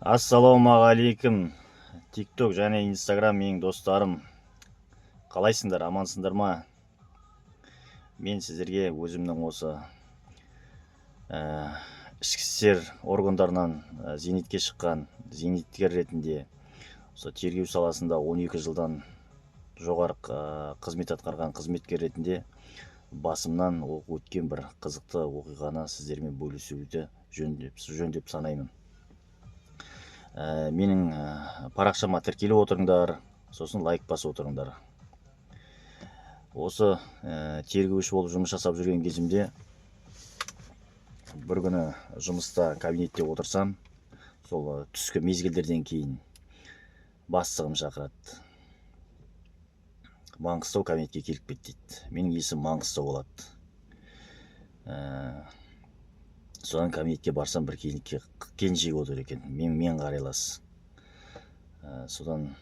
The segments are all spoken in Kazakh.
Ассалаумағалейкум. TikTok және Instagram менің достарым. Қалайсыңдар, амансыңдар ма? Мен сіздерге өзімнің осы ішкі істер органдарынан зейнетке шыққан зейнеткер ретінде осы тергеу саласында 12 жылдан жоғары қызмет атқарған қызметкер ретінде басымнан өткен бір қызықты оқиғаны сіздермен бөлісуді жөн деп санаймын. Менің парақшама тіркеліп отырыңдар, сосын лайк басып отырыңдар. Осы тергеуші болып жұмыс жасап жүрген кезімде бір күні жұмыста кабинетте отырсам, сол түскі мезгілдерден кейін бастығым шақырады. Маңғыстау кабинетке келіп кет дейді. Менің есімім Маңғыстау болады. Содан кабинетке барсам, бір келіншек отыр екен. Мен қарайлас. Содан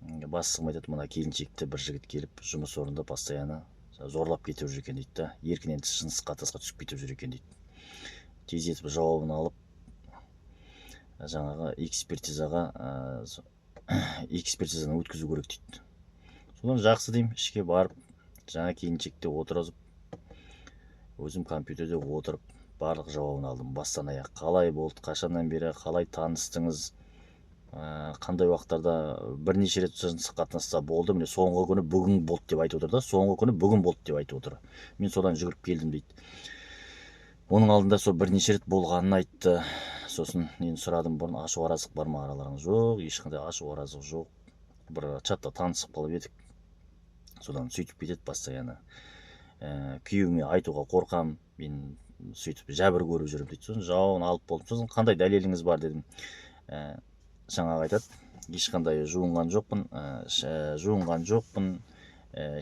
бастығым айтады, мына келіншекті бір жігіт келіп жұмыс орнында постоянно зорлап кетіп жүр екен дейді да, еркінен тыс жыныстық қатынасқа түсіп кетіп жүр екен дейді. Тездетіп жауабын алып, жаңағы экспертизаны өткізу керек дейді. Содан жақсы деймін, ішке барып, жаңа келіншекте отырғызып, өзім компьютерде отырып, барлық жауабын алдым, бастан аяқ. Қалай болды, қашаннан бері қалай таныстыңыз, қандай уақыттарда бірнеше рет жыныстық қатынаста болды, міне соңғы күні бүгін болды деп айтып отыр да, соңғы күні бүгін болды деп айтып отыр. Мен содан жүгіріп келдім дейді. Оның алдында сол бірнеше рет болғанын айтты. Сосын мен сұрадым, бұрын ашық араздық бар ма араларыңыз? Жоқ, ешқандай ашық араздық жоқ. Бір чатта танысып қалып едік. Содан сөйтіп кетеді постоянно. Күйеуіме айтуға қорқам, мен сөйтіп жәбір көріп жүрмін дейді. Сосын жауабын алып болдым. Сосын қандай дәлеліңіз бар дедім. Жаңағы айтады, ешқандай жуынған жоқпын,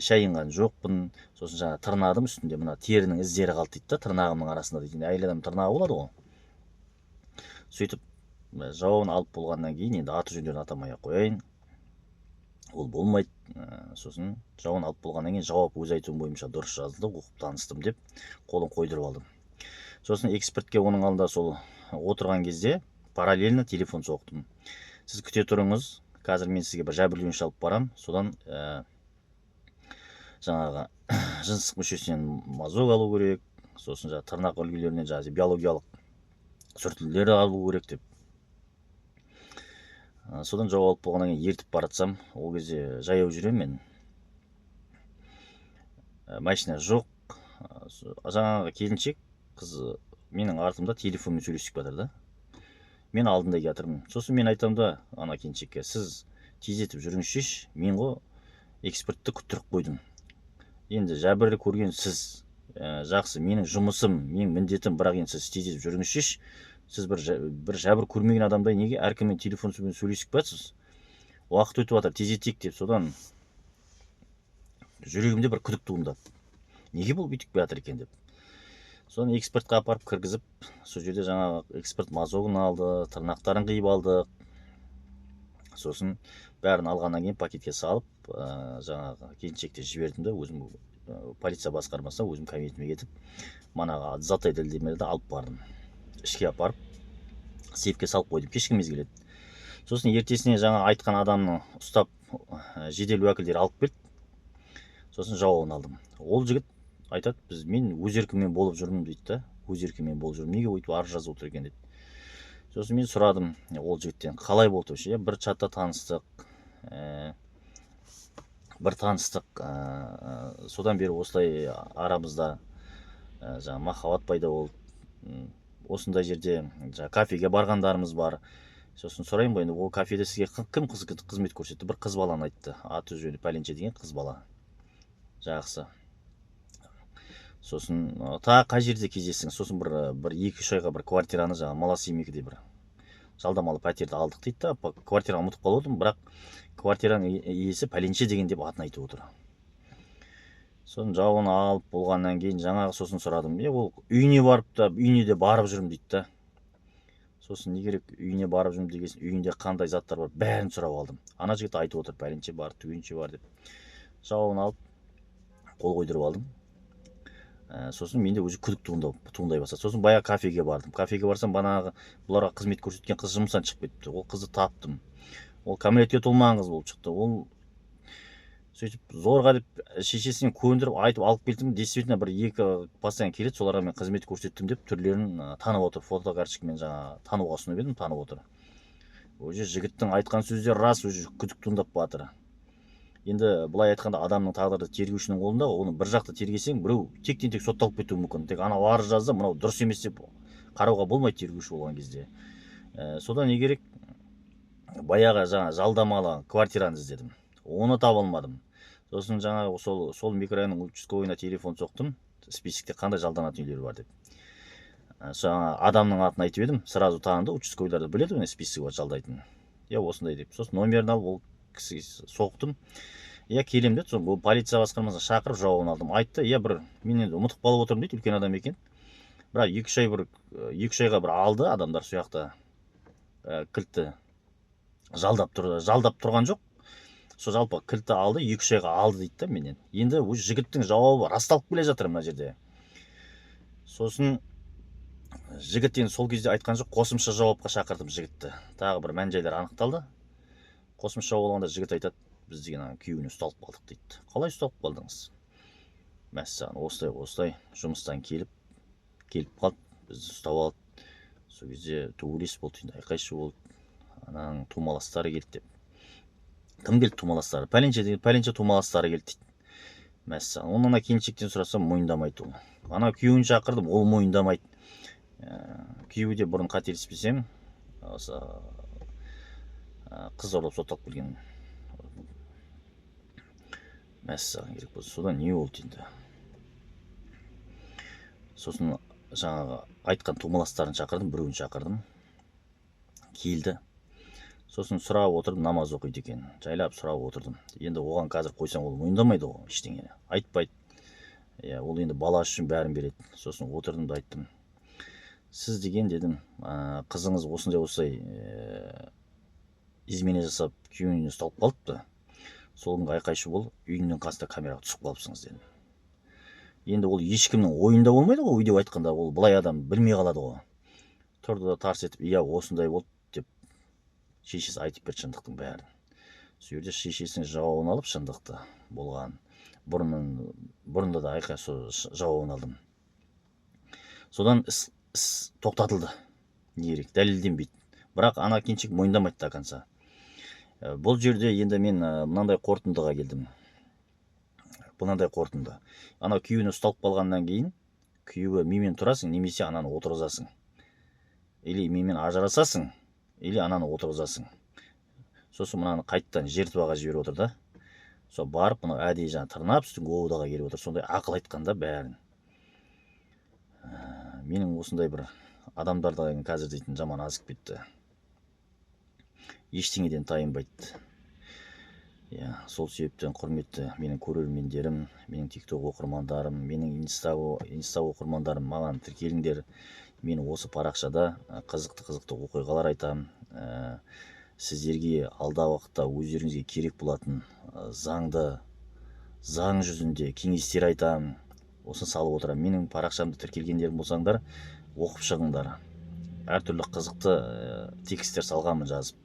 шайынған жоқпын. Сосын жаңа тырнадым, үстінде мына терінің іздері қалды дейді да, тырнағымның арасында дейді. Әйел адам тырнағы болады ғой. Сөйтіп жауабын алып болғаннан кейін енді аты жөндерін атамай ақ қояйын. Ол болмайды. Сосын жауабын алып болғаннан кейін жауап өз айтуым бойынша дұрыс жазылды, оқып таныстым деп қолын қойдырып алдым. Сосын экспертке оның алдында сол отырған кезде параллельно телефон соқтым. Сіз күте тұрыңыз, қазір мен сізге бір жәбірленуші алып барам, содан жаңағы жыныстық мүшесінен мазок алу керек, сосын жаңағы тырнақ үлгілерінен жаңағы биологиялық сүртінділер алу керек деп. Содан жауап алып болғаннан кейін ертіп баратсам, ол кезде жаяу жүремін мен. Машина жоқ. Жаңағы келіншек қыз менің артымда телефонмен сөйлесіп жатыр да. Мен алдында жатырмын. Сосын мен айтам да ана келіншекке, сіз тездетіп жүріңізші, мен ғой экспертті күттіріп қойдым. Енді жәбір көрген сіз, жақсы, менің жұмысым, менің міндетім, бірақ енді сіз тездетіп жүріңізші. Сіз бір жәбір көрмеген адамдай неге әркіммен телефонмен сөйлесіп жатсыз? Уақыт өтіп жатыр, тездетейік деп. Содан жүрегімде бір күдік туындады. Неге бұл бүйтіп жатыр екен деп. Содан экспертқа апарып кіргізіп, сол жерде жаңағы эксперт мазогын алды, тырнақтарын қиып алдық. Сосын бәрін алғаннан кейін пакетке салып, жаңағы келіншекті жібердім да, өзім полиция басқармасына өзім кабинетіме кетіп, манаға заттай дәлелдемелерді алып бардым. Ішке апарып, сейфке салып қойдым, кешкі мезгіл еді. Сосын ертесіне жаңа айтқан адамны ұстап, жедел уәкілдер алып келді. Сосын жауабын алдым. Ол жігіт айтады, мен өз еркіммен болып жүрмін дейді да, өз еркіммен болып жүрмін, неге өйтіп арыз жазып отыр екен деді. Сосын мен сұрадым ол жігіттен, қалай болды вообще? Бір чатта таныстық, содан бері осылай арамызда жаңа махаббат пайда болды. Осындай жерде кафеге барғандарымыз бар. Сосын сұрайын ғой, ол кафеде сізге кім қызмет көрсетті? Бір қыз баланы айтты, аты жөні пәленше деген қыз бала. Жақсы. Сосын тағы қай жерде кездестіңіз? Сосын бір 2-3 айға бір квартираны жаңағы Малосемейкіде бір жалдамалы пәтерді алдық дейді да, квартираны ұмытып қалдым, бірақ квартираның иесі пәленше деген деп атын айтып отыр. Сосын жауабын алып болғаннан кейін жаңағы сосын сұрадым, ол үйіне де барып жүрмін дейді да. Сосын не керек, үйіне барып жүрмін дегесін, үйінде қандай заттар бар, бәрін сұрап алдым. Ана жігіт айтып отыр, пәленше бар, түгенше бар деп. Жауабын алып қол қойдырып алдым. Сосын менде уже күдік туындай бастады. Сосын баяғы кафеге бардым. Кафеге барсам, банағы бұларға қызмет көрсеткен қыз жұмыстан шығып кетіпті. Ол қызды таптым. Ол кәмелетке толмаған қыз болып шықты. Ол сөйтіп зорға деп шешесіне көндіріп айтып алып келдім. Действительно бір екі постоянно келеді, соларға мен қызмет көрсеттім деп түрлерін танып отыр. Фотокарточкамен жаңа тануға ұсынып едім, танып отыр. Уже жігіттің айтқан сөздері рас, уже күдік туындап жатыр. Енді былай айтқанда адамның тағдыры тергеушінің қолында, оны бір жақты тергесең, біреу тектен-тек сотталып кетуі мүмкін. Тек анау арыз жазды, мынау дұрыс емес деп қарауға болмайды тергеуші болған кезде. Содан не керек? Баяғы жаңа жалдамалы квартираны іздедім. Оны таба алмадым. Сосын жаңағы сол микрорайонның участковыйына телефон соқтым. Списокте қандай жалданатын үйлер бар деп. Жаңа адамның атын айтып едім, сразу таныды, участковыйларды біледі ғой, списогі бар жалдайтын. Осындай деп. Сосын номерін алып ол кісіге соқтым. Келем деді. Бұл полиция басқармасына шақырып жауабын алдым. Айтты, бір мен енді ұмытып қалып отырмын дейді, үлкен адам екен. Бірақ 2-3 айға бір алды адамдар сол жақта кілтті жалдап тұрған жоқ. Сол жалпы кілтті алды, 2-3 айға алды дейді да менен. Енді өз жігіттің жауабы расталып келе жатыр мына жерде. Сосын жігіт енді сол кезде айтқан жоқ, қосымша жауапқа шақырдым жігітті. Тағы бір мән-жайлар анықталды. Қосымша жауап алғанда жігіт айтады, біз деген күйеуіне ұсталып қалдық дейді. Қалай ұсталып қалдыңыз? Мәссаған, осылай жұмыстан келіп қалды, бізді ұстап алды. Сол кезде төбелес болды, енді айқай-шу болды. Ананың тумаластары келді деп. Кім келді тумаластары? Пәленше тумаластары келді дейді. Мәссаған, онан келіншектен сұрасам, мойындамайды ол. Ана күйеуін шақырдым, ол мойындамайды. Күйеуі де бұрын қателеспесем, осы қыз ұрлап сотталып келген. Мәссаған керек болса, содан не болды енді? Сосын жаңағы айтқан тумаластарын шақырдым, біреуін шақырдым. Келді. Сосын сұрап отырдым, намаз оқиды екен. Жайлап сұрап отырдым. Енді оған қазір қойсам, ол мойындамайды ғой, ештеңені. Айтпайды. Ол енді баласы үшін бәрін береді. Сосын отырдым да айттым. Сіз деген, дедім, қызыңыз осындай измене жасап, күйеуінен ұсталып қалыпты. Сол күнгі айқайшы болып, үйінің қасында камераға түсіп қалыпсыңыз, дедім. Енді ол ешкімнің ойында болмайды ғой, деп айтқанда, ол былай адам білмей қалады ғой. Тұрды да тарс етіп, осындай болды деп шешесі айтып берді шындықтың бәрін. Сол жерде шешесінің жауабын алып, шындықты болған. Бұрында да айқай жауабын алдым. Содан іс тоқтатылды. Не керек, дәлелденбейді. Бірақ ана келіншек мойындамайды до конца. Бұл жерде енді мен мынандай қорытындыға келдім. Мынандай қорытынды. Ана күйеуін ұсталып қалғаннан кейін, күйеуі менімен тұрасың, немесе ананы отырғызасың. Или менімен ажырасасың, или ананы отырғызасың. Сосын мынаны қайттан жертваға жіберіп отыр да. Сол барып, мұны әдейі жаңа тырнап, үстін говудаға келіп отыр. Сондай ақыл айтқанда бәрін. Менің осындай бір адамдарда қазір дейтін жаман азып кетті. Ештеңеден тайынбайды. Сол себептен құрметті менің көрермендерім, менің TikTok оқырмандарым, менің Инста оқырмандарым, маған тіркеліңдер. Мен осы парақшада қызықты оқиғалар айтам. Сіздерге алдағы уақытта өздеріңізге керек болатын заң жүзінде кеңестер айтам. Осыны салып отырам. Менің парақшамды тіркелгендерің болсаңдар, оқып шығыңдар. Әртүрлі қызықты тексттер салғанмын жазып.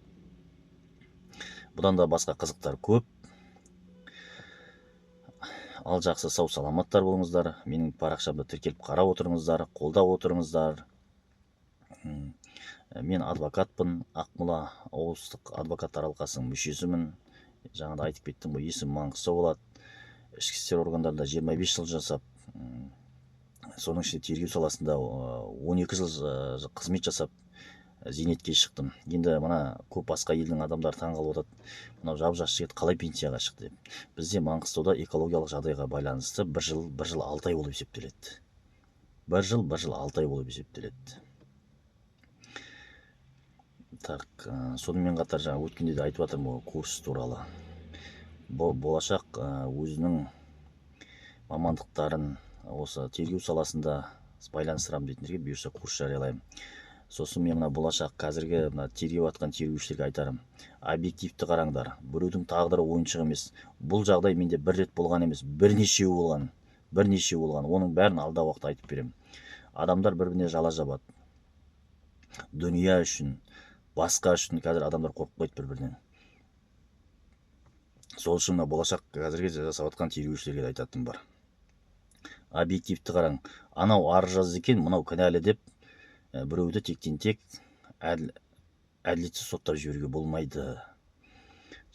Бұдан да басқа қызықтар көп. Ал жақсы сау саламаттар болыңыздар. Менің парақшамды тіркеліп қарап отырыңыздар, қолдап отырыңыздар. Мен адвокатпын, Ақмола облыстық адвокаттар алқасының мүшесімін. Жаңада айтып кеттім ғой, есім Маңғыстау болады. Ішкі істер органдарында 25 жыл жасап, соның ішінде тергеу саласында 12 жыл қызмет жасап, зейнетке шықтым. Енді мына көп басқа елдің адамдары таңғалып отырады. Мынау жап-жас жігіт қалай пенсияға шықты деп. Бізде Маңғыстауда экологиялық жағдайға байланысты бір жыл 6 ай болып есептеледі. Бір жыл 6 ай болып есептеледі. Сонымен қатар жаңа өткенде де айтып жатырмын курс туралы. Болашақ өзінің мамандықтарын осы тергеу саласында байланыстырамын дейтіндерге бұйырса курс жариялаймын. Сосын мен мына болашақ қазіргі тергеп атқан тергеушілерге айтарым. Объективті қараңдар. Біреудің тағдыры ойыншық емес. Бұл жағдай менде бір рет болған емес, бірнешеу болған. бірнеше болған. Оның бәрін алдағы уақытта айтып беремін. Адамдар бір-біріне жала жабады. Дүния үшін, басқа үшін қазір адамдар қорқып қойды бір-бірінен. Сол үшін болашақ қазірге жасап жатқан тергеушілерге де айтатыным бар. Объективті қараң. Анау арыз жазды екен, мынау кінәлі деп біреуді тектен-тек әділетсіз соттап жіберуге болмайды.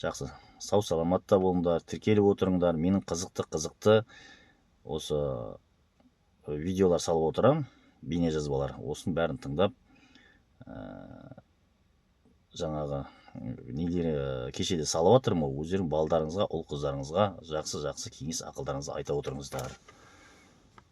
Жақсы, сау саламатта болыңдар, тіркеліп отырыңдар. Менің қызықты осы видеолар салып отырам, бейне жазбалар. Осының бәрін тыңдап, жаңағы нелер кешеде салып жатырмын, өздерің балдарыңызға, ұл қыздарыңызға жақсы кеңес ақылдарыңызды айта отырыңыздар.